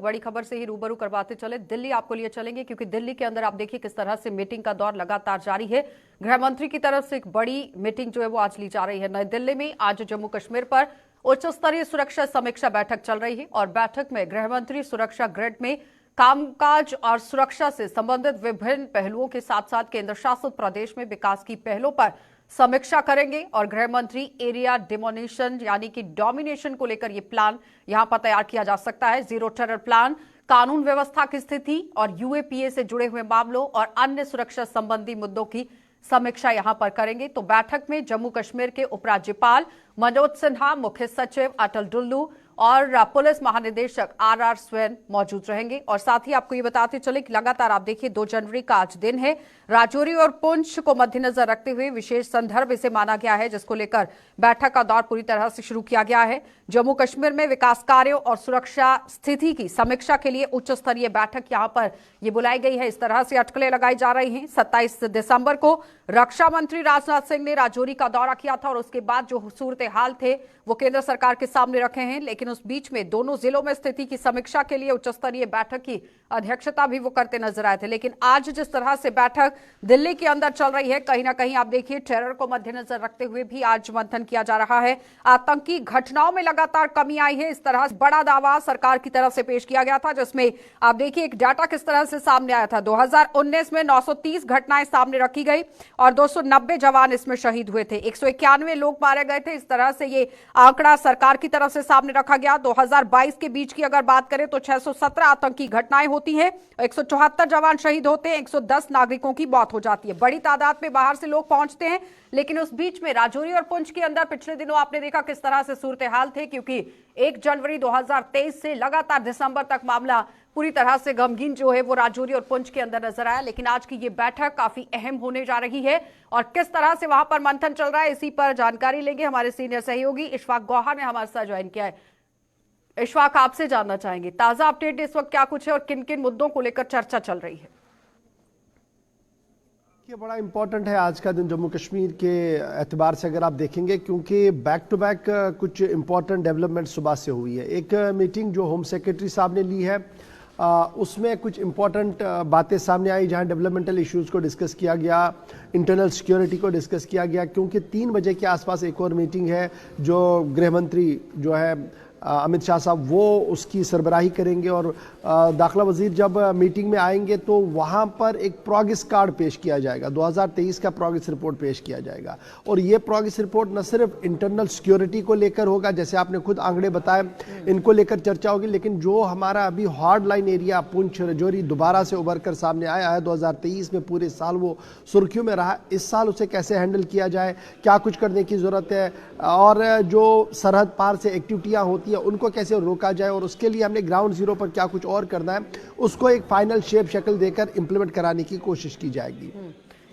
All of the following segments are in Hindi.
बड़ी खबर से ही रूबरू करवाते चले। दिल्ली आपको लिए चलेंगे क्योंकि दिल्ली के अंदर आप देखिए किस तरह से मीटिंग का दौर लगातार जारी है। गृह मंत्री की तरफ से एक बड़ी मीटिंग जो है वो आज ली जा रही है नई दिल्ली में। आज जम्मू कश्मीर पर उच्च स्तरीय सुरक्षा समीक्षा बैठक चल रही है और बैठक में गृह मंत्री सुरक्षा ग्रिड में कामकाज और सुरक्षा से संबंधित विभिन्न पहलुओं के साथ साथ केंद्र शासित प्रदेश में विकास की पहलों पर समीक्षा करेंगे और गृह मंत्री एरिया डिमोनिशन यानी कि डोमिनेशन को लेकर यह प्लान यहां पर तैयार किया जा सकता है। जीरो टेरर प्लान, कानून व्यवस्था की स्थिति और यूएपीए से जुड़े हुए मामलों और अन्य सुरक्षा संबंधी मुद्दों की समीक्षा यहां पर करेंगे। तो बैठक में जम्मू कश्मीर के उपराज्यपाल मनोज सिन्हा, मुख्य सचिव अटल डुल्लू और पुलिस महानिदेशक आर स्वैन मौजूद रहेंगे। और साथ ही आपको ये बताते चले कि लगातार आप देखिए 2 जनवरी का आज दिन है। राजौरी और पुंछ को मद्देनजर रखते हुए विशेष संदर्भ इसे माना गया है, जिसको लेकर बैठक का दौर पूरी तरह से शुरू किया गया है। जम्मू कश्मीर में विकास कार्यों और सुरक्षा स्थिति की समीक्षा के लिए उच्च स्तरीय बैठक यहां पर यह बुलाई गई है। इस तरह से अटकलें लगाई जा रही हैं। 27 दिसंबर को रक्षा मंत्री राजनाथ सिंह ने राजौरी का दौरा किया था और उसके बाद जो सूरत हाल थे वो केंद्र सरकार के सामने रखे हैं। लेकिन उस बीच में दोनों जिलों में स्थिति की समीक्षा के लिए उच्च स्तरीय बैठक की अध्यक्षता भी वो करते नजर आए थे। लेकिन आज जिस तरह से बैठक दिल्ली के अंदर चल रही है, कहीं ना कहीं आप देखिए टेरर को मद्देनजर रखते हुए भी आज मंथन किया जा रहा है। आतंकी घटनाओं में लगातार कमी आई है। इस तरह बड़ा दावा सरकार की तरफ से पेश किया गया था, जिसमें आप देखिए एक डाटा किस तरह से सामने आया था। 2019 में 930 घटनाएं सामने रखी गई और 290 जवान इसमें शहीद हुए थे। 191 लोग मारे गए थे। इस तरह से ये आंकड़ा सरकार की तरफ से सामने रखा गया। 2022 के बीच की अगर बात करें तो 617 आतंकी घटनाएं होती हैं, 174 जवान शहीद होते हैं, 110 नागरिकों की मौत हो जाती है। बड़ी तादाद में बाहर से लोग पहुंचते हैं। लेकिन उस बीच में राजौरी और पुंछ के अंदर पिछले दिनों आपने देखा किस तरह से सूरत हाल थे, क्योंकि 1 जनवरी 2023 से लगातार दिसंबर तक मामला पूरी तरह से गमगीन जो है वो राजौरी और पुंछ के अंदर नजर आया। लेकिन आज की ये बैठक काफी अहम होने जा रही है और किस तरह से वहां पर मंथन चल रहा है इसी पर जानकारी लेंगे। हमारे सीनियर सहयोगी इशफाक गौहर ने हमारे साथ ज्वाइन किया है। इशफाक, आपसे जानना चाहेंगे ताजा अपडेट इस वक्त क्या कुछ है और किन किन मुद्दों को लेकर चर्चा चल रही है। ये बड़ा इंपॉर्टेंट है आज का दिन जम्मू कश्मीर के एतबार से अगर आप देखेंगे, क्योंकि बैक टू बैक कुछ इंपॉर्टेंट डेवलपमेंट सुबह से हुई है। एक मीटिंग जो होम सेक्रेटरी साहब ने ली है उसमें कुछ इंपॉर्टेंट बातें सामने आई, जहां डेवलपमेंटल इश्यूज को डिस्कस किया गया, इंटरनल सिक्योरिटी को डिस्कस किया गया। क्योंकि 3 बजे के आसपास एक और मीटिंग है जो गृह मंत्री जो है अमित शाह साहब वो उसकी सरबराही करेंगे और दाखिला वजीर जब मीटिंग में आएंगे तो वहाँ पर एक प्रोग्रेस कार्ड पेश किया जाएगा। 2023 का प्रोग्रेस रिपोर्ट पेश किया जाएगा और ये प्रोग्रेस रिपोर्ट न सिर्फ इंटरनल सिक्योरिटी को लेकर होगा, जैसे आपने खुद आंकड़े बताए, इनको लेकर चर्चा होगी, लेकिन जो हमारा अभी hard line area Poonch Rajouri दोबारा से उभर कर सामने आया है, 2023 में पूरे साल वो सुर्खियों में रहा, इस साल उसे कैसे हैंडल किया जाए, क्या कुछ करने की ज़रूरत है और जो सरहद पार से एक्टिविटियाँ होती उनको कैसे रोका जाए और उसके लिए हमने ग्राउंड जीरो पर क्या कुछ और करना है उसको एक फाइनल शेप शक्ल देकर इंप्लीमेंट कराने की कोशिश की जाएगी।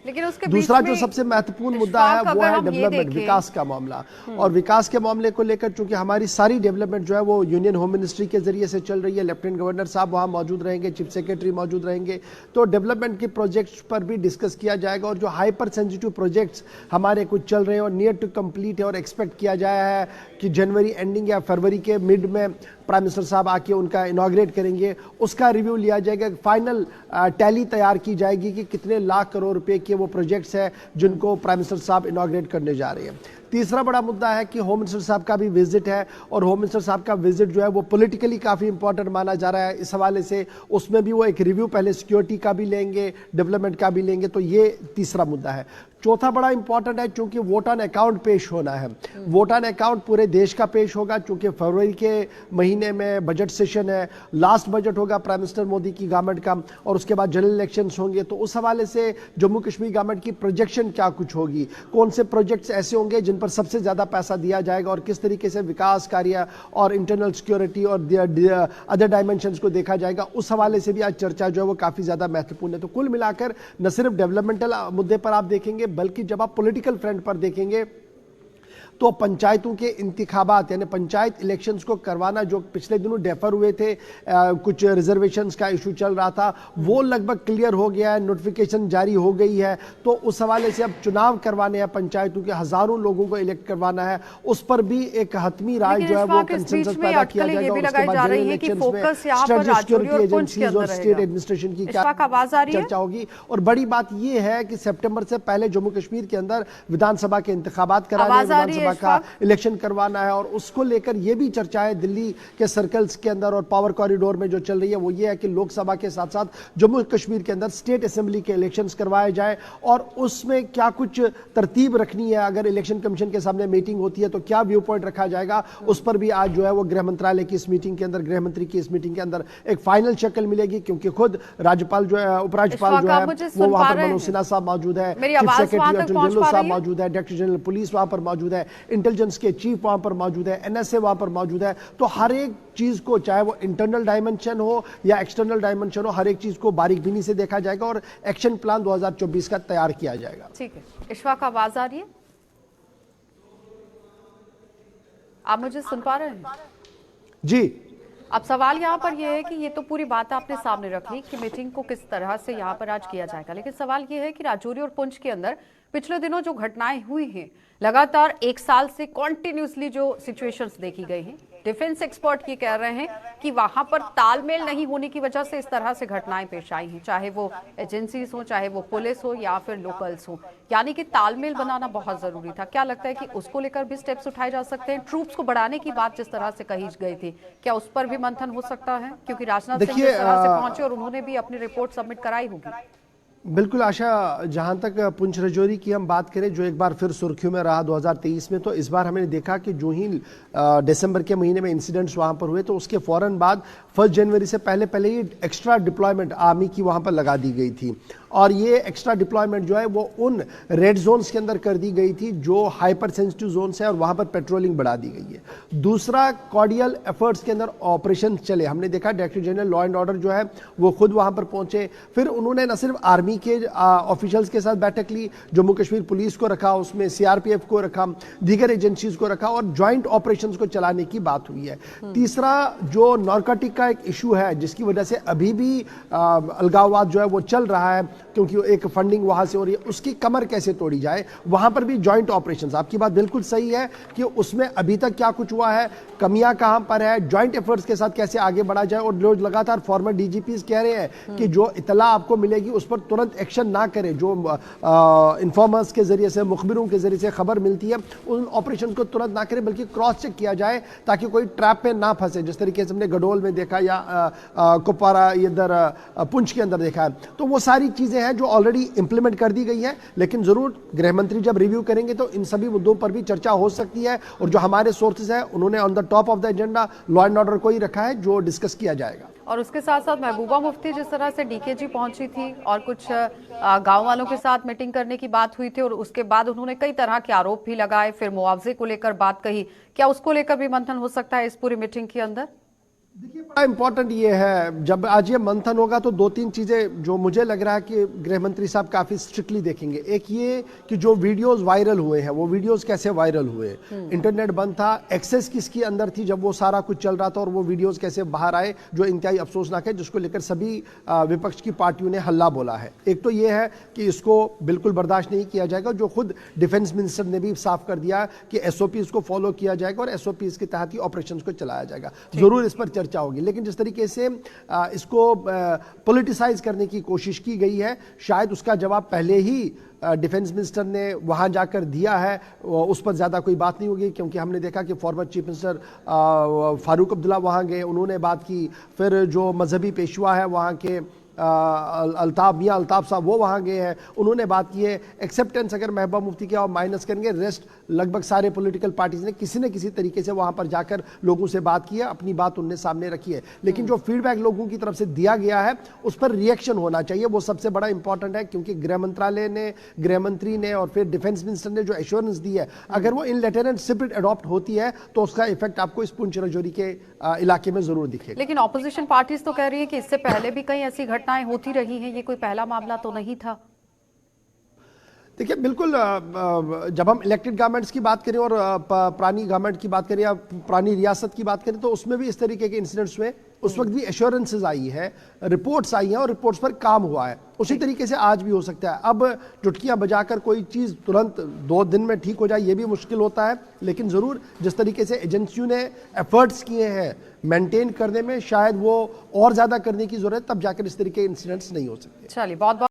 लेकिन उसके दूसरा जो सबसे महत्वपूर्ण मुद्दा है वो है डेवलपमेंट, विकास का मामला। और विकास के मामले को लेकर चूंकि हमारी सारी डेवलपमेंट जो है वो यूनियन होम मिनिस्ट्री के जरिए से चल रही है, लेफ्टिनेंट गवर्नर साहब वहां मौजूद रहेंगे, चीफ सेक्रेटरी मौजूद रहेंगे, तो डेवलपमेंट के प्रोजेक्ट्स पर भी डिस्कस किया जाएगा। और जो हाइपर सेंसिटिव प्रोजेक्ट्स हमारे कुछ चल रहे हैं और नियर टू कंप्लीट है और एक्सपेक्ट किया जाया है कि जनवरी एंडिंग या फरवरी के मिड में प्राइम मिनिस्टर साहब आके उनका इनॉग्रेट करेंगे, उसका रिव्यू लिया जाएगा, फाइनल टैली तैयार की जाएगी कि कितने लाख करोड़ रुपए के वो प्रोजेक्ट्स हैं जिनको प्राइम मिनिस्टर साहब इनॉग्रेट करने जा रहे हैं। तीसरा बड़ा मुद्दा है कि होम मिनिस्टर साहब का भी विजिट है और होम मिनिस्टर साहब का विजिट जो है वो पॉलिटिकली काफ़ी इंपॉर्टेंट माना जा रहा है। इस हवाले से उसमें भी वो एक रिव्यू पहले सिक्योरिटी का भी लेंगे, डेवलपमेंट का भी लेंगे, तो ये तीसरा मुद्दा है। चौथा बड़ा इंपॉर्टेंट है क्योंकि वोट ऑन अकाउंट पेश होना है। वोट ऑन अकाउंट पूरे देश का पेश होगा क्योंकि फरवरी के महीने में बजट सेशन है, लास्ट बजट होगा प्राइम मिनिस्टर मोदी की गवर्नमेंट का और उसके बाद जनरल इलेक्शंस होंगे। तो उस हवाले से जम्मू कश्मीर गवर्नमेंट की प्रोजेक्शन क्या कुछ होगी, कौन से प्रोजेक्ट्स ऐसे होंगे जिन पर सबसे ज्यादा पैसा दिया जाएगा और किस तरीके से विकास कार्य और इंटरनल सिक्योरिटी और अदर डायमेंशंस को देखा जाएगा, उस हवाले से भी आज चर्चा जो है वो काफी ज्यादा महत्वपूर्ण है। तो कुल मिलाकर न सिर्फ डेवलपमेंटल मुद्दे पर आप देखेंगे बल्कि जब आप पॉलिटिकल फ्रंट पर देखेंगे तो पंचायतों के इंतिखाबात यानी पंचायत इलेक्शंस को करवाना जो पिछले दिनों डेफर हुए थे, कुछ रिजर्वेशंस का इशू चल रहा था, वो लगभग क्लियर हो गया है, नोटिफिकेशन जारी हो गई है। तो उस हवाले से अब चुनाव करवाने हैं, पंचायतों के हजारों लोगों को इलेक्ट करवाना है, उस पर भी एक हतमी राय जो है वो कंसेंसस पैदा किया जाएगा। और उसके बाद जनरल इलेक्शंस में स्टेट सिक्योरिटी एजेंसीज और स्टेट एडमिनिस्ट्रेशन की क्या चर्चा होगी। और बड़ी बात यह है कि सितंबर से पहले जम्मू कश्मीर के अंदर विधानसभा के इंतखाबात कराने, विधानसभा का इलेक्शन करवाना है। और उसको लेकर यह भी चर्चा है दिल्ली के सर्कल्स के अंदर और पावर कॉरिडोर में जो चल रही है वो ये है कि लोकसभा के साथ साथ जम्मू कश्मीर के अंदर स्टेट असेंबली के इलेक्शंस करवाए जाए और उसमें क्या कुछ तरतीब रखनी है, अगर इलेक्शन कमीशन के सामने मीटिंग होती है तो क्या व्यू पॉइंट रखा जाएगा, उस पर भी आज जो है वो गृह मंत्रालय की इस मीटिंग के अंदर, गृह मंत्री की इस मीटिंग के अंदर एक फाइनल शक्ल मिलेगी। क्योंकि खुद राज्यपाल जो है, उपराज्यपाल जो है वो वहां पर मनोज सिन्हा साहब मौजूद है, चीफ सेक्रेटरी अटॉर्नी जनरल साहब मौजूद है, डायरेक्टर जनरल पुलिस वहां पर मौजूद है, इंटेलिजेंस के चीफ वहां पर मौजूद है, एनएसए वहां पर मौजूद है। तो हर एक चीज को, चाहे वो इंटरनल डायमेंशन हो या एक्सटर्नल डायमेंशन हो, हर एक चीज को बारीकबीनी से देखा जाएगा और एक्शन प्लान 2024 का तैयार किया जाएगा। ठीक है, इशफाक आवाज आ रही है? आप मुझे सुन पा रहे हैं? जी। अब सवाल यहाँ पर यह है कि ये तो पूरी बात आपने सामने रख ली कि मीटिंग को किस तरह से यहाँ पर आज किया जाएगा, लेकिन सवाल ये है कि राजौरी और पुंछ के अंदर पिछले दिनों जो घटनाएं हुई हैं, लगातार एक साल से कॉन्टिन्यूसली जो सिचुएशंस देखी गई हैं, डिफेंस एक्सपर्ट ये कह रहे हैं कि वहां पर तालमेल नहीं होने की वजह से इस तरह से घटनाएं पेश आई हैं, चाहे वो एजेंसीज हो, चाहे वो पुलिस हो या फिर लोकल्स हो, यानी कि तालमेल बनाना बहुत जरूरी था। क्या लगता है कि उसको लेकर भी स्टेप्स उठाए जा सकते हैं? ट्रूप्स को बढ़ाने की बात जिस तरह से कही गई थी, क्या उस पर भी मंथन हो सकता है? क्योंकि राजनाथ सिंह जिस तरह से पहुंचे और उन्होंने भी अपनी रिपोर्ट सबमिट कराई होगी। बिल्कुल आशा, जहां तक पुंछ राजौरी की हम बात करें जो एक बार फिर सुर्खियों में रहा 2023 में, तो इस बार हमने देखा कि जो ही दिसंबर के महीने में इंसिडेंट्स वहां पर हुए तो उसके फौरन बाद 1 जनवरी से पहले ही एक्स्ट्रा डिप्लॉयमेंट आर्मी की वहां पर लगा दी गई थी। और ये एक्स्ट्रा डिप्लॉयमेंट जो है वो उन रेड जोन्स के अंदर कर दी गई थी जो हाइपर सेंसिटिव जोन्स है और वहां पर पेट्रोलिंग बढ़ा दी गई है। दूसरा, कॉर्डियल एफर्ट्स के अंदर ऑपरेशन चले, हमने देखा director general law and order जो है वो खुद वहां पर पहुंचे, फिर उन्होंने न सिर्फ आर्मी के ऑफिशियल्स के साथ बैठक ली, जम्मू कश्मीर पुलिस को रखा, उसमें सीआरपीएफ को रखा, दीगर एजेंसीज को रखा और ज्वाइंट ऑपरेशंस को चलाने की बात हुई है। तीसरा, जो नार्कोटिक का एक इशू है जिसकी वजह से अभी भी अलगाववाद जो है वो चल रहा है, क्योंकि एक फंडिंग वहां से हो रही है, उसकी कमर कैसे तोड़ी जाए, वहां पर भी ज्वाइंट ऑपरेशंस। आपकी बात बिल्कुल सही है कि उसमें अभी तक क्या कुछ हुआ है, कमियां कहां पर है, ज्वाइंट एफर्ट्स के साथ कैसे आगे बढ़ा जाए। और जो लगातार फॉर्मर डीजीपीज कह रहे हैं कि जो इतला आपको मिलेगी उस पर तुरंत एक्शन ना करें, जो इन्फॉर्मर्स के जरिए से, मुखबिरों के जरिए से खबर मिलती है उन ऑपरेशन को तुरंत ना करें, बल्कि क्रॉस चेक किया जाए ताकि कोई ट्रैप में ना फंसे, जिस तरीके से हमने गडोल में देखा या कुपवारा इधर पुंछ के अंदर देखा है। तो वो सारी चीजें हैं जो ऑलरेडी इंप्लीमेंट कर दी गई है, लेकिन जरूर गृह मंत्री जब रिव्यू करेंगे तो इन सभी मुद्दों पर भी चर्चा हो सकती है। और जो हमारे सोर्सेज हैं उन्होंने on the top of the agenda law and order को ही रखा है जो डिस्कस किया जाएगा। और उसके साथ साथ महबूबा मुफ्ती जिस तरह से डीकेजी पहुंची थी और कुछ गांव वालों के साथ मीटिंग करने की बात हुई थी और उसके बाद उन्होंने कई तरह के आरोप भी लगाए, फिर मुआवजे को लेकर बात कही, क्या उसको लेकर भी मंथन हो सकता है इस पूरी मीटिंग के अंदर? देखिए, बड़ा इंपॉर्टेंट ये है, जब आज ये मंथन होगा तो 2-3 चीजें जो मुझे लग रहा है कि गृह मंत्री साहब काफी स्ट्रिक्टली देखेंगे। एक ये कि जो वीडियोस वायरल हुए हैं वो वीडियोस कैसे वायरल हुए, इंटरनेट बंद था, एक्सेस किसकी अंदर थी जब वो सारा कुछ चल रहा था, और वो वीडियोस कैसे बाहर आए जो इंतहाई अफसोसनाक है, जिसको लेकर सभी विपक्ष की पार्टियों ने हल्ला बोला है। एक तो ये है कि इसको बिल्कुल बर्दाश्त नहीं किया जाएगा, जो खुद डिफेंस मिनिस्टर ने भी साफ कर दिया कि एसओपीज को फॉलो किया जाएगा और एसओपीज के तहत ही ऑपरेशन को चलाया जाएगा। जरूर इस पर चर्चा होगी, लेकिन जिस तरीके से इसको पॉलिटिसाइज करने की कोशिश की गई है, शायद उसका जवाब पहले ही डिफेंस मिनिस्टर ने वहां जाकर दिया है, उस पर ज्यादा कोई बात नहीं होगी। क्योंकि हमने देखा कि former chief minister Farooq Abdullah वहां गए, उन्होंने बात की, फिर जो मजहबी पेशवा है वहां के मियां अल्ताफ साहब वो वहां गए हैं, उन्होंने बात की है। एक्सेप्टेंस अगर महबूबा मुफ्ती के आप माइनस करेंगे, रेस्ट लगभग सारे पॉलिटिकल पार्टीज ने किसी न किसी तरीके से वहां पर जाकर लोगों से बात की है, अपनी बात उनने सामने रखी है। लेकिन जो फीडबैक लोगों की तरफ से दिया गया है उस पर रिएक्शन होना चाहिए, वो सबसे बड़ा इंपॉर्टेंट है। क्योंकि गृह मंत्रालय ने, गृह मंत्री ने और फिर डिफेंस मिनिस्टर ने जो एश्योरेंस दी है, अगर वो इन लेटर एंड स्पिरिट अडॉप्ट होती है तो उसका इफेक्ट आपको इस पुंछ राजौरी के इलाके में जरूर दिखेगा। लेकिन ऑपोजिशन पार्टीज तो कह रही है कि इससे पहले भी कई ऐसी घटनाएं होती रही हैं, ये कोई पहला मामला तो नहीं था। देखिए बिल्कुल जब हम इलेक्टेड गवर्नमेंट्स की बात करें और पुरानी गवर्नमेंट की बात करें या पुरानी रियासत की बात करें तो उसमें भी इस तरीके के इंसिडेंट्स हुए। उस वक्त भी एश्योरेंसेस आई है, रिपोर्ट्स आई हैं और रिपोर्ट्स पर काम हुआ है। उसी तरीके से आज भी हो सकता है। अब चुटकियां बजाकर कोई चीज तुरंत 2 दिन में ठीक हो जाए ये भी मुश्किल होता है, लेकिन जरूर जिस तरीके से एजेंसियों ने एफर्ट्स किए हैं मेंटेन करने में, शायद वो और ज्यादा करने की जरूरत, तब जाकर इस तरीके के इंसिडेंट्स नहीं हो सकते। चलिए, बहुत